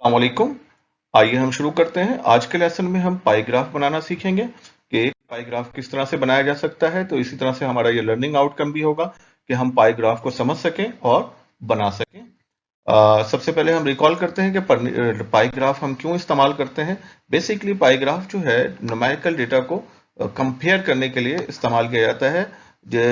अस्सलामुअलैकुम। आइए हम शुरू करते हैं। आज के लेसन में हम पाई ग्राफ बनाना सीखेंगे कि एक पाई ग्राफ किस तरह से बनाया जा सकता है। तो इसी तरह से हमारा ये लर्निंग आउटकम भी होगा कि हम पाई ग्राफ को समझ सकें और बना सकें। सबसे पहले हम रिकॉल करते हैं कि पाई ग्राफ हम क्यों इस्तेमाल करते हैं। बेसिकली पाई ग्राफ जो है न्यूमेरिकल डेटा को कंपेयर करने के लिए इस्तेमाल किया जाता है,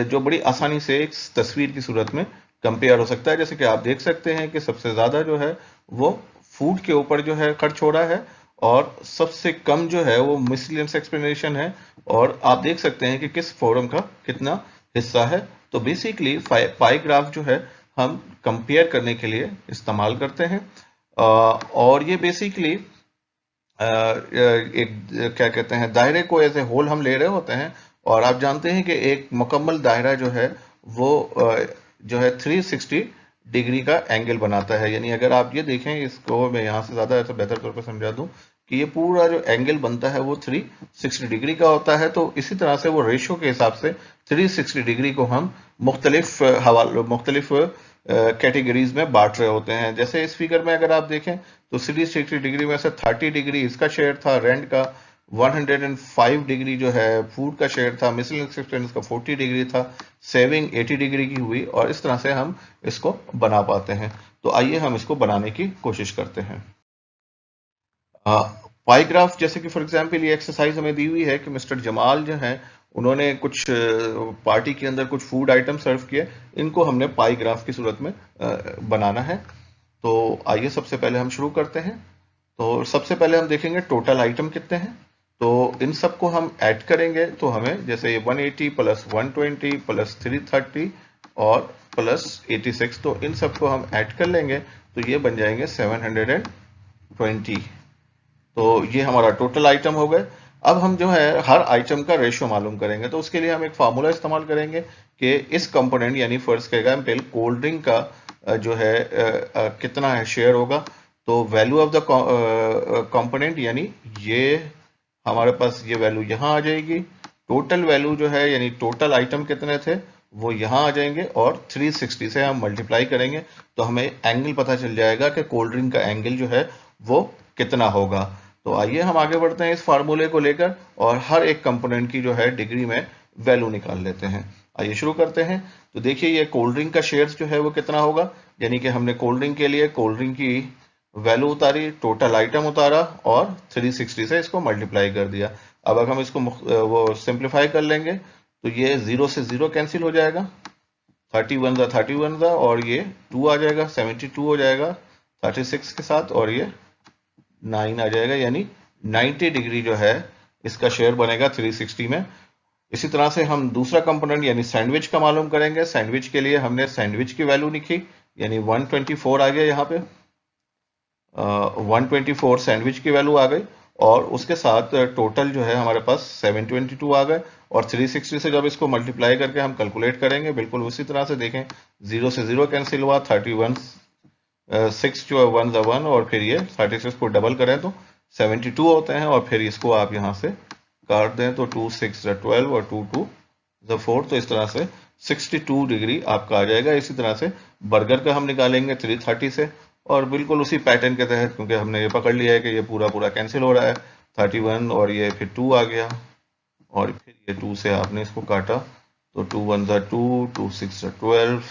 जो बड़ी आसानी से एक तस्वीर की सूरत में कंपेयर हो सकता है। जैसे कि आप देख सकते हैं कि सबसे ज्यादा जो है वो फूड के ऊपर जो है खर्च हो रहा है और सबसे कम जो है वो मिसलेनियस एक्सप्लेनेशन है। और आप देख सकते हैं कि किस फोरम का कितना हिस्सा है। तो बेसिकली पाई ग्राफ जो है हम कंपेयर करने के लिए इस्तेमाल करते हैं। और ये बेसिकली एक क्या कहते हैं, दायरे को एज ए होल हम ले रहे होते हैं। और आप जानते हैं कि एक मुकम्मल दायरा जो है वो जो है 360 डिग्री का एंगल बनाता है। यानी अगर आप ये देखें, इसको मैं यहाँ से ज्यादा ऐसा बेहतर तौर पर समझा दूं कि ये पूरा जो एंगल बनता है वो 360 डिग्री का होता है। तो इसी तरह से वो रेशो के हिसाब से 360 डिग्री को हम मुख्तलिफ कैटेगरीज में बांट रहे होते हैं। जैसे इस फिगर में अगर आप देखें तो 360 डिग्री में से 30 डिग्री इसका शेयर था रेंट का, 105 डिग्री जो है फूड का शेयर था, मिसलेनियस एक्सपेंस का 40 डिग्री था, सेविंग 80 डिग्री की हुई। और इस तरह से हम इसको बना पाते हैं। तो आइए हम इसको बनाने की कोशिश करते हैं। पाई ग्राफ, जैसे कि फॉर एग्जांपल ये एक्सरसाइज हमें दी हुई है कि मिस्टर जमाल जो है उन्होंने कुछ पार्टी के अंदर कुछ फूड आइटम सर्व किए। इनको हमने पाई ग्राफ की सूरत में बनाना है। तो आइए सबसे पहले हम शुरू करते हैं। तो सबसे पहले हम देखेंगे टोटल आइटम कितने हैं। तो इन सबको हम ऐड करेंगे तो हमें जैसे ये 180 प्लस 120 प्लस 330 और प्लस 86, तो इन सबको हम ऐड कर लेंगे तो ये बन जाएंगे 720। तो ये हमारा टोटल आइटम हो गए। अब हम जो है हर आइटम का रेशियो मालूम करेंगे। तो उसके लिए हम एक फार्मूला इस्तेमाल करेंगे कि इस कंपोनेंट यानी फर्स्ट का एग्जाम्पल कोल्ड ड्रिंक का जो है कितना है शेयर होगा। तो वैल्यू ऑफ द कंपोनेंट यानी ये हमारे पास ये वैल्यू यहाँ आ जाएगी। टोटल वैल्यू जो है यानी टोटल आइटम कितने थे वो यहाँ आ जाएंगे और 360 से हम मल्टीप्लाई करेंगे तो हमें एंगल पता चल जाएगा कि कोल्ड ड्रिंक का एंगल जो है वो कितना होगा। तो आइए हम आगे बढ़ते हैं इस फार्मूले को लेकर और हर एक कंपोनेंट की जो है डिग्री में वैल्यू निकाल लेते हैं। आइए शुरू करते हैं। तो देखिए ये कोल्ड ड्रिंक का शेयर जो है वो कितना होगा। यानी कि हमने कोल्ड ड्रिंक के लिए कोल्ड ड्रिंक की वैल्यू उतारी, टोटल आइटम उतारा और 360 से इसको मल्टीप्लाई कर दिया। अब अगर हम इसको वो सिंप्लीफाई कर लेंगे तो ये 0 से 0 कैंसिल हो जाएगा, 31 ज़ा और ये 2 आ जाएगा, 72 हो जाएगा 36 के साथ और ये 9 आ जाएगा। यानी 90 डिग्री जो है इसका शेयर बनेगा 360 में। इसी तरह से हम दूसरा कंपोनेंट यानी सैंडविच का मालूम करेंगे। सैंडविच के लिए हमने सैंडविच की वैल्यू लिखी यानी 124 आ गया यहाँ पे। 124 सैंडविच की वैल्यू आ गई और उसके साथ टोटल जो है हमारे पास 722 आ गए। और 360 से जब इसको मल्टीप्लाई करके हम कैलकुलेट करेंगे बिल्कुल उसी तरह से देखें, 0 से 0 कैंसिल हुआ, 31 6 जो है 1 ज़ा 1 और फिर ये 36 को डबल करें तो 72 होते हैं। और फिर इसको आप यहाँ से काट दें तो 2 6 ज़ा 12 और 2 2 ज़ा 4, तो इस तरह से 62 डिग्री आपका आ जाएगा। इसी तरह से बर्गर का हम निकालेंगे 330 से और बिल्कुल उसी पैटर्न के तहत, क्योंकि हमने ये पकड़ लिया है कि ये पूरा पूरा कैंसिल हो रहा है, 31 और ये फिर 2 आ गया और फिर ये 2 से आपने इसको काटा तो 2 1 ज़ा 2, 2 6 ज़ा 12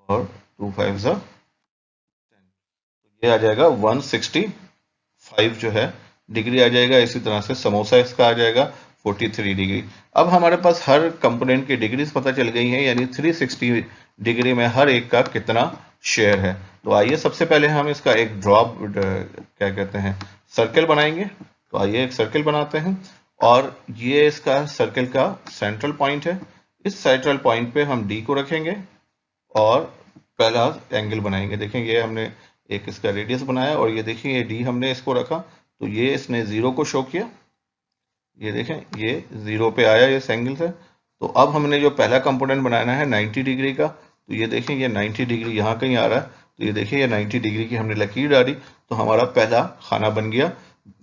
और 2 5 ज़ा, ये आ जाएगा 165 जो है डिग्री आ जाएगा। इसी तरह से समोसा इसका आ जाएगा 43 डिग्री। अब हमारे पास हर कंपोनेंट की डिग्रीज पता चल गई हैं यानी 360 डिग्री में हर एक का कितना शेयर है। तो आइए सबसे पहले हम इसका एक ड्रॉप क्या कहते हैं सर्कल बनाएंगे। तो आइए एक सर्कल बनाते हैं और ये इसका सर्कल का सेंट्रल पॉइंट है। इस सेंट्रल पॉइंट पे हम डी को रखेंगे और पहला एंगल बनाएंगे। देखें ये हमने एक इसका रेडियस बनाया और ये देखिए ये डी हमने इसको रखा तो ये इसने 0 को शो किया। ये देखें ये 0 पे आया इस एंगल से। तो अब हमने जो पहला कंपोनेंट बनाना है 90 डिग्री का, तो ये देखें ये 90 डिग्री यहाँ कहीं आ रहा है। तो ये देखिए ये 90 डिग्री की हमने लकीर डाली तो हमारा पहला खाना बन गया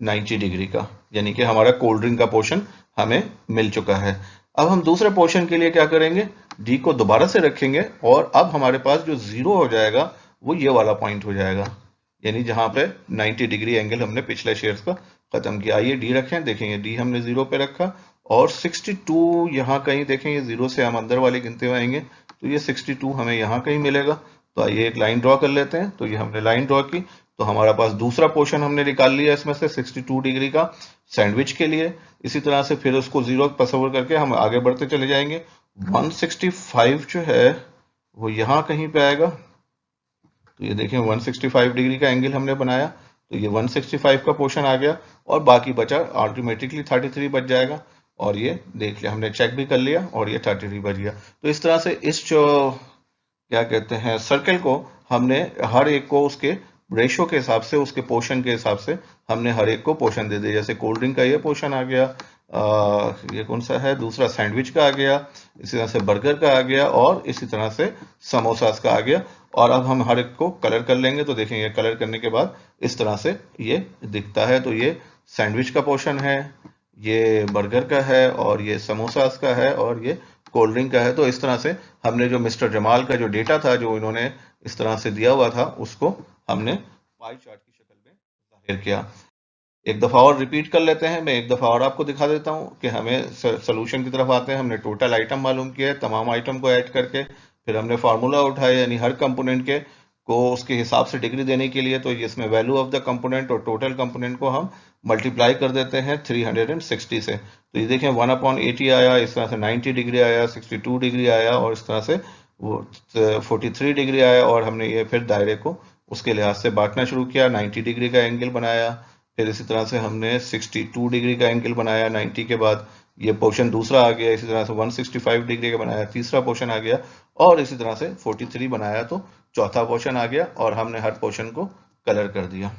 90 डिग्री का, यानी कि हमारा कोल्ड ड्रिंक का पोर्शन हमें मिल चुका है। अब हम दूसरे पोर्शन के लिए क्या करेंगे, डी को दोबारा से रखेंगे और अब हमारे पास जो 0 हो जाएगा वो ये वाला पॉइंट हो जाएगा। यानी जहां पे 90 डिग्री एंगल हमने पिछले शेयर्स का खत्म किया। आइए डी रखें, देखेंगे डी हमने 0 पे रखा और 62 यहाँ कहीं देखेंगे, 0 से हम अंदर वाले गिनते हुए आएंगे तो ये 62 हमें यहाँ कहीं मिलेगा। तो आइए एक लाइन ड्रॉ कर लेते हैं। तो ये हमने लाइन ड्रॉ की, तो हमारा पास दूसरा पोर्शन हमने निकाल लिया इसमें से 62 डिग्री का सैंडविच के लिए। इसी तरह से फिर उसको 0 तस्वर करके हम आगे बढ़ते चले जाएंगे। 165 जो है वो यहाँ कहीं पे आएगा। तो ये देखें 165 डिग्री का एंगल हमने बनाया, तो ये 165 का पोर्शन आ गया और बाकी बचा ऑटोमेटिकली 33 बच जाएगा। और ये देख लिया, हमने चेक भी कर लिया और ये 33 बच गया। तो इस तरह से इस जो क्या कहते हैं सर्कल को हमने हर एक को उसके रेशो के हिसाब से, उसके पोर्शन के हिसाब से हमने हर एक को पोर्शन दे दिया। जैसे कोल्ड ड्रिंक का ये पोर्शन आ गया, ये कौन सा है, दूसरा सैंडविच का आ गया, इसी तरह से बर्गर का आ गया और इसी तरह से समोसास का आ गया। और अब हम हर एक को कलर कर लेंगे, तो देखेंगे कलर करने के बाद इस तरह से ये दिखता है। तो ये सैंडविच का पोर्शन है, ये बर्गर का है और ये समोसास का है और ये कोल्ड ड्रिंक का है। तो इस तरह से हमने जो मिस्टर जमाल का जो डेटा था, जो इन्होंने इस तरह से दिया हुआ था, उसको हमने पाई चार्ट की शक्ल में जाहिर किया। एक दफा और रिपीट कर लेते हैं, मैं एक दफा और आपको दिखा देता हूं कि हमें सोल्यूशन की तरफ आते हैं। हमने टोटल आइटम मालूम किया है, तमाम आइटम को ऐड करके फिर हमने फार्मूला उठाया, यानी हर कंपोनेंट के को उसके हिसाब से डिग्री देने के लिए। तो इसमें वैल्यू ऑफ द कंपोनेंट और टोटल कंपोनेंट को हम मल्टीप्लाई कर देते हैं 360 से। तो ये देखें 1/80 आया, इस तरह से 90 डिग्री आया, 62 डिग्री आया और इस तरह से वो 43 डिग्री आया। और हमने ये फिर दायरे को उसके लिहाज से बांटना शुरू किया, 90 डिग्री का एंगल बनाया, फिर इसी तरह से हमने 62 डिग्री का एंगल बनाया 90 के बाद, ये पोर्शन दूसरा आ गया। इसी तरह से 165 डिग्री का बनाया, तीसरा पोर्शन आ गया और इसी तरह से 43 बनाया तो चौथा पोर्शन आ गया और हमने हर पोर्शन को कलर कर दिया।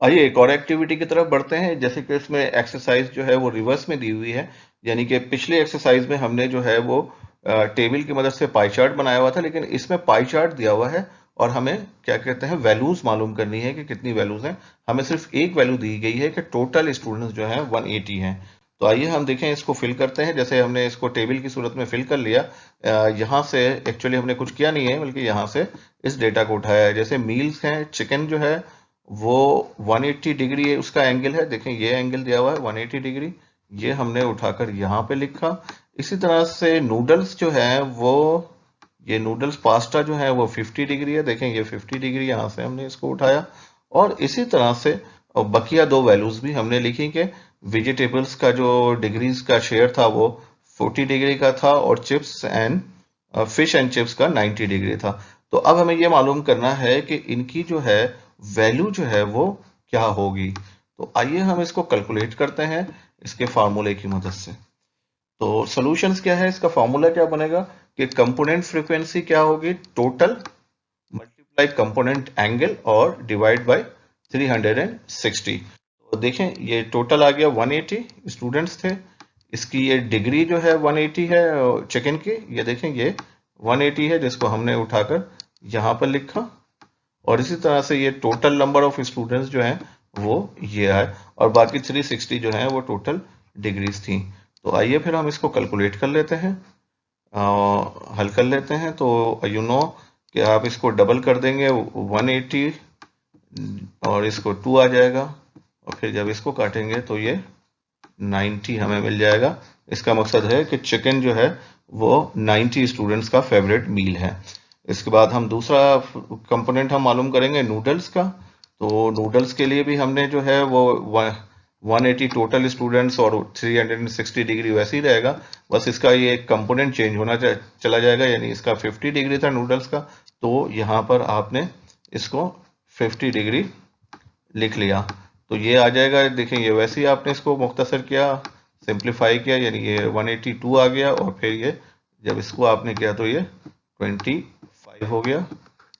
आइए एक और एक्टिविटी की तरफ बढ़ते हैं। जैसे कि इसमें एक्सरसाइज जो है वो रिवर्स में दी हुई है, यानी कि पिछले एक्सरसाइज में हमने जो है वो टेबल की मदद से पाई चार्ट बनाया हुआ था, लेकिन इसमें पाई चार्ट दिया हुआ है और हमें क्या कहते हैं वैल्यूज मालूम करनी है कि कितनी वैल्यूज हैं। हमें सिर्फ एक वैल्यू दी गई है कि टोटल स्टूडेंट्स जो हैं 180 हैं। तो आइए हम देखें, इसको फिल करते हैं। जैसे हमने इसको टेबल की सूरत में फिल कर लिया, यहाँ से एक्चुअली हमने कुछ किया नहीं है, बल्कि यहाँ से इस डेटा को उठाया है। जैसे मील्स हैं, चिकन जो है वो 180 डिग्री है, उसका एंगल है, देखें ये एंगल दिया हुआ है 180 डिग्री, ये हमने उठाकर यहाँ पे लिखा। इसी तरह से नूडल्स जो है वो, ये नूडल्स पास्ता जो है वो 50 डिग्री है, देखें ये 50 डिग्री, यहाँ से हमने इसको उठाया। और इसी तरह से बकिया दो वैल्यूज भी हमने लिखी कि वेजिटेबल्स का जो डिग्रीज का शेयर था वो 40 डिग्री का था और chips and fish and chips का 90 डिग्री था। तो अब हमें ये मालूम करना है कि इनकी जो है वैल्यू जो है वो क्या होगी। तो आइए हम इसको कैलकुलेट करते हैं इसके फार्मूले की मदद से। तो सॉल्यूशंस क्या है, इसका फार्मूला क्या बनेगा कि कंपोनेंट फ्रीक्वेंसी क्या होगी, टोटल मल्टीप्लाई कंपोनेंट एंगल और डिवाइड बाय 360। तो देखें ये टोटल आ गया 180 स्टूडेंट्स थे, इसकी ये डिग्री जो है 180 है चिकन की, ये देखें ये 180 है जिसको हमने उठाकर यहाँ पर लिखा। और इसी तरह से ये टोटल नंबर ऑफ स्टूडेंट्स जो हैं वो ये है और बाकी 360 जो है वो टोटल डिग्रीज थी। तो आइए फिर हम इसको कैलकुलेट कर लेते हैं, हल कर लेते हैं। तो यू नो कि आप इसको डबल कर देंगे 180 और इसको 2 आ जाएगा और फिर जब इसको काटेंगे तो ये 90 हमें मिल जाएगा। इसका मकसद है कि चिकन जो है वो 90 स्टूडेंट्स का फेवरेट मील है। इसके बाद हम दूसरा कंपोनेंट हम मालूम करेंगे नूडल्स का। तो नूडल्स के लिए भी हमने जो है वो 180 टोटल स्टूडेंट्स और 360 डिग्री वैसे ही रहेगा, बस इसका ये कंपोनेंट चेंज होना चला जाएगा, यानी इसका 50 डिग्री था नूडल्स का, तो यहाँ पर आपने इसको 50 डिग्री लिख लिया। तो ये आ जाएगा, देखें ये वैसे ही आपने इसको मुख्तसर किया, सिंप्लीफाई किया, यानी ये 182 आ गया और फिर ये जब इसको आपने किया तो ये 25 हो गया।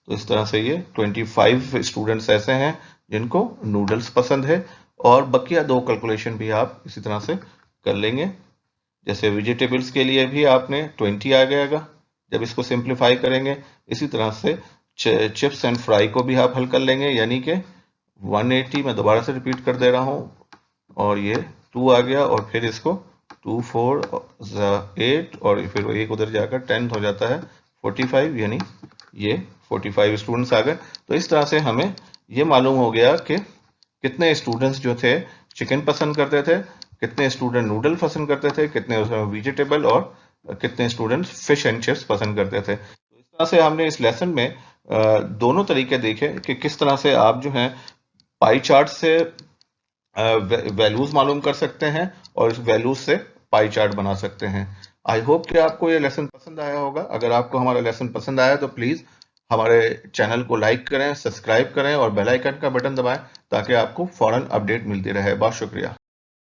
तो इस तरह से ये 25 स्टूडेंट्स ऐसे हैं जिनको नूडल्स पसंद है। और बकिया दो कैलकुलेशन भी आप इसी तरह से कर लेंगे। जैसे वेजिटेबल्स के लिए भी आपने 20 आ जाएगा जब इसको सिंप्लीफाई करेंगे। इसी तरह से चिप्स एंड फ्राई को भी आप हल कर लेंगे, यानी कि 180 मैं दोबारा से रिपीट कर दे रहा हूँ और ये 2 आ गया और फिर इसको 2 4 8 और फिर एक उधर जाकर 10 हो जाता है 45, यानी ये 45 स्टूडेंट्स आ गए। तो इस तरह से हमें ये मालूम हो गया कि कितने स्टूडेंट्स जो थे चिकन पसंद करते थे, कितने स्टूडेंट नूडल पसंद करते थे, कितने उसमें वेजिटेबल और कितने स्टूडेंट्स फिश एंड चिप्स पसंद करते थे। तो इस तरह से हमने इस लेसन में दोनों तरीके देखे कि किस तरह से आप जो है पाई चार्ट से वैल्यूज मालूम कर सकते हैं और इस वैल्यूज से पाई चार्ट बना सकते हैं। आई होप कि आपको ये लेसन पसंद आया होगा। अगर आपको हमारा लेसन पसंद आया तो प्लीज हमारे चैनल को लाइक करें, सब्सक्राइब करें और बेल आइकन का बटन दबाएं ताकि आपको फौरन अपडेट मिलती रहे। बहुत शुक्रिया।